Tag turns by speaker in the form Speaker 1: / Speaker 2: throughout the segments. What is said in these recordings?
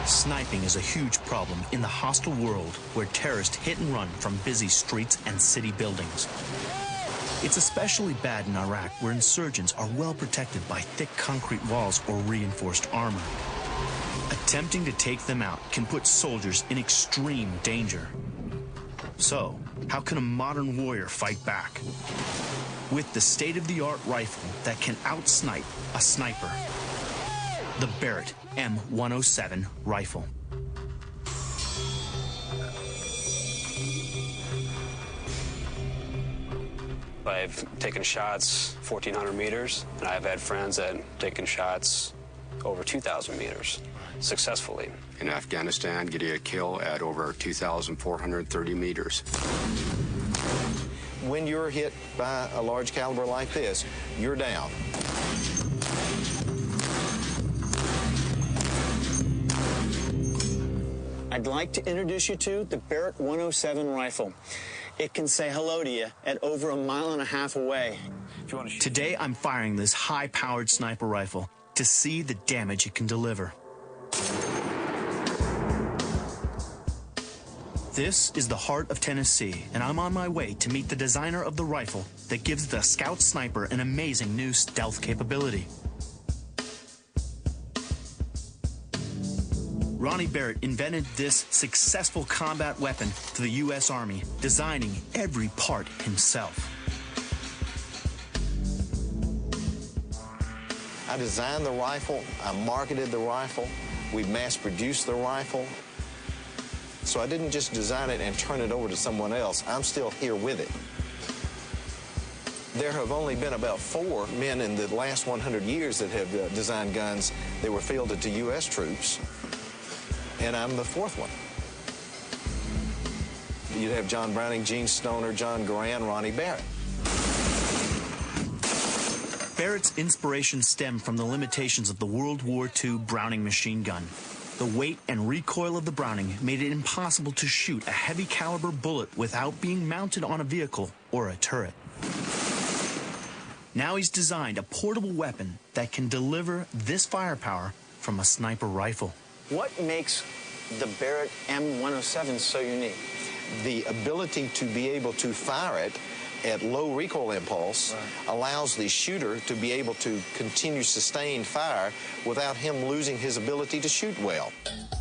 Speaker 1: Sniping is a huge problem in the hostile world where terrorists hit and run from busy streets and city buildings. It's especially bad in Iraq, where insurgents are well protected by thick concrete walls or reinforced armor. Attempting to take them out can put soldiers in extreme danger. So, how can a modern warrior fight back? With the state-of-the-art rifle that can out-snipe a sniper. The Barrett M107 rifle.
Speaker 2: I've taken shots 1,400 meters, and I've had friends that have taken shots over 2,000 meters successfully.
Speaker 3: In Afghanistan, getting a kill at over 2,430 meters.
Speaker 4: When you're hit by a large caliber like this, you're down.
Speaker 5: I'd like to introduce you to the Barrett 107 rifle. It can say hello to you at over 1.5 miles away.
Speaker 1: Today, I'm firing this high-powered sniper rifle to see the damage it can deliver. This is the heart of Tennessee, and I'm on my way to meet the designer of the rifle that gives the Scout Sniper an amazing new stealth capability. Ronnie Barrett invented this successful combat weapon for the U.S. Army, designing every part himself.
Speaker 4: I designed the rifle, I marketed the rifle, we mass-produced the rifle. So I didn't just design it and turn it over to someone else. I'm still here with it. There have only been about 4 men in the last 100 years that have designed guns that were fielded to U.S. troops. And I'm the 4th one. You'd have John Browning, Gene Stoner, John Goran, Ronnie Barrett.
Speaker 1: Barrett's inspiration stemmed from the limitations of the World War II Browning machine gun. The weight and recoil of the Browning made it impossible to shoot a heavy caliber bullet without being mounted on a vehicle or a turret. Now he's designed a portable weapon that can deliver this firepower from a sniper rifle.
Speaker 5: What makes the Barrett M107 so unique?
Speaker 4: The ability to be able to fire it at low recoil impulse allows the shooter to be able to continue sustained fire without him losing his ability to shoot well.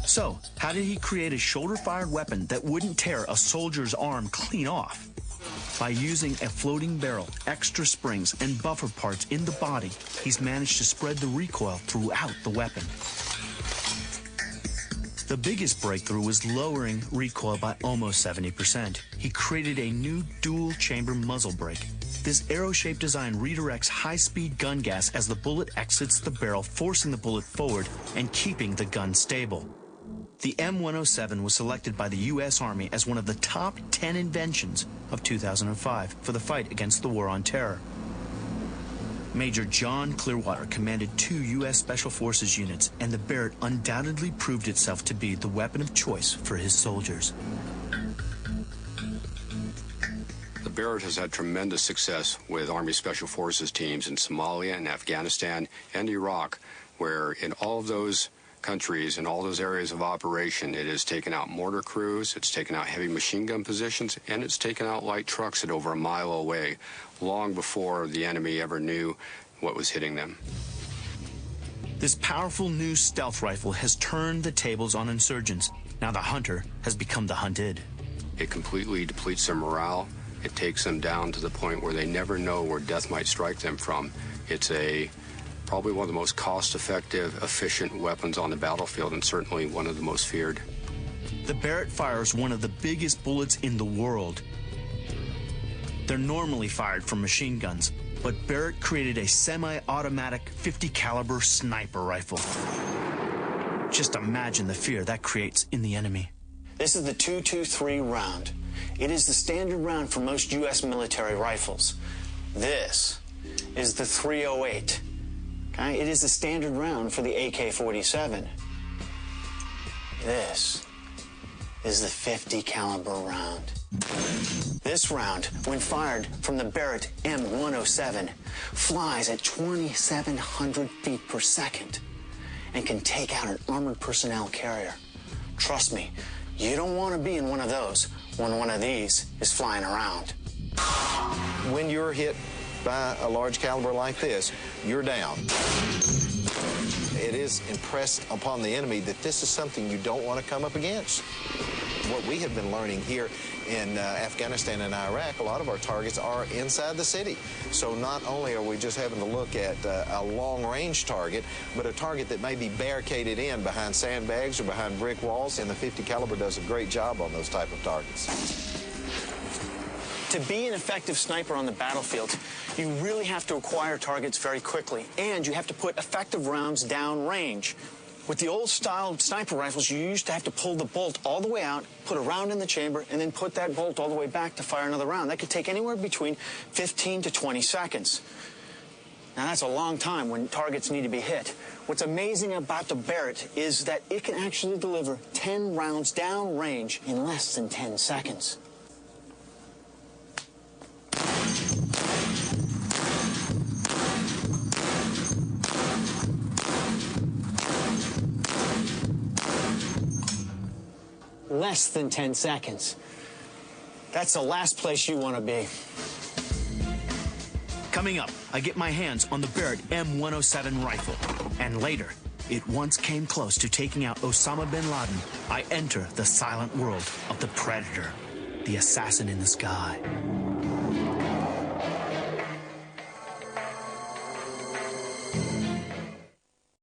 Speaker 1: So, how did he create a shoulder-fired weapon that wouldn't tear a soldier's arm clean off? By using a floating barrel, extra springs, and buffer parts in the body, he's managed to spread the recoil throughout the weapon. The biggest breakthrough was lowering recoil by almost 70%. He created a new dual-chamber muzzle brake. This arrow-shaped design redirects high-speed gun gas as the bullet exits the barrel, forcing the bullet forward and keeping the gun stable. The M107 was selected by the U.S. Army as one of the top 10 inventions of 2005 for the fight against the War on Terror. Major John Clearwater commanded 2 U.S. Special Forces units, and the Barrett undoubtedly proved itself to be the weapon of choice for his soldiers.
Speaker 3: The Barrett has had tremendous success with Army Special Forces teams in Somalia and Afghanistan and Iraq, where in all of those countries, in all those areas of operation, it has taken out mortar crews, it's taken out heavy machine gun positions, and it's taken out light trucks at over 1 mile away, long before the enemy ever knew what was hitting them.
Speaker 1: This powerful new stealth rifle has turned the tables on insurgents. Now the hunter has become the hunted.
Speaker 3: It completely depletes their morale. It takes them down to the point where they never know where death might strike them from. It's probably one of the most cost-effective, efficient weapons on the battlefield, and certainly one of the most feared.
Speaker 1: The Barrett fires one of the biggest bullets in the world. They're normally fired from machine guns, but Barrett created a semi-automatic 50 caliber sniper rifle. Just imagine the fear that creates in the enemy.
Speaker 5: This is the .223 round. It is the standard round for most U.S. military rifles. This is the .308. Okay? It is the standard round for the AK-47. This is the 50 caliber round. This round, when fired from the Barrett M107, flies at 2,700 feet per second. and can take out an armored personnel carrier. Trust me, you don't want to be in one of those when one of these is flying around.
Speaker 4: When you're hit by a large caliber like this, you're down. It is impressed upon the enemy that this is something you don't want to come up against. What we have been learning here in Afghanistan and Iraq, a lot of our targets are inside the city. So not only are we just having to look at a long-range target, but a target that may be barricaded in behind sandbags or behind brick walls, and the .50 caliber does a great job on those type of targets.
Speaker 5: To be an effective sniper on the battlefield, you really have to acquire targets very quickly, and you have to put effective rounds down range. With the old-style sniper rifles, you used to have to pull the bolt all the way out, put a round in the chamber, and then put that bolt all the way back to fire another round. That could take anywhere between 15 to 20 seconds. Now, that's a long time when targets need to be hit. What's amazing about the Barrett is that it can actually deliver 10 rounds down range in less than 10 seconds. Less than 10 seconds. That's the last place you want to be.
Speaker 1: Coming up, I get my hands on the Barrett M107 rifle. And later, it once came close to taking out Osama bin Laden. I enter the silent world of the Predator, the assassin in the sky.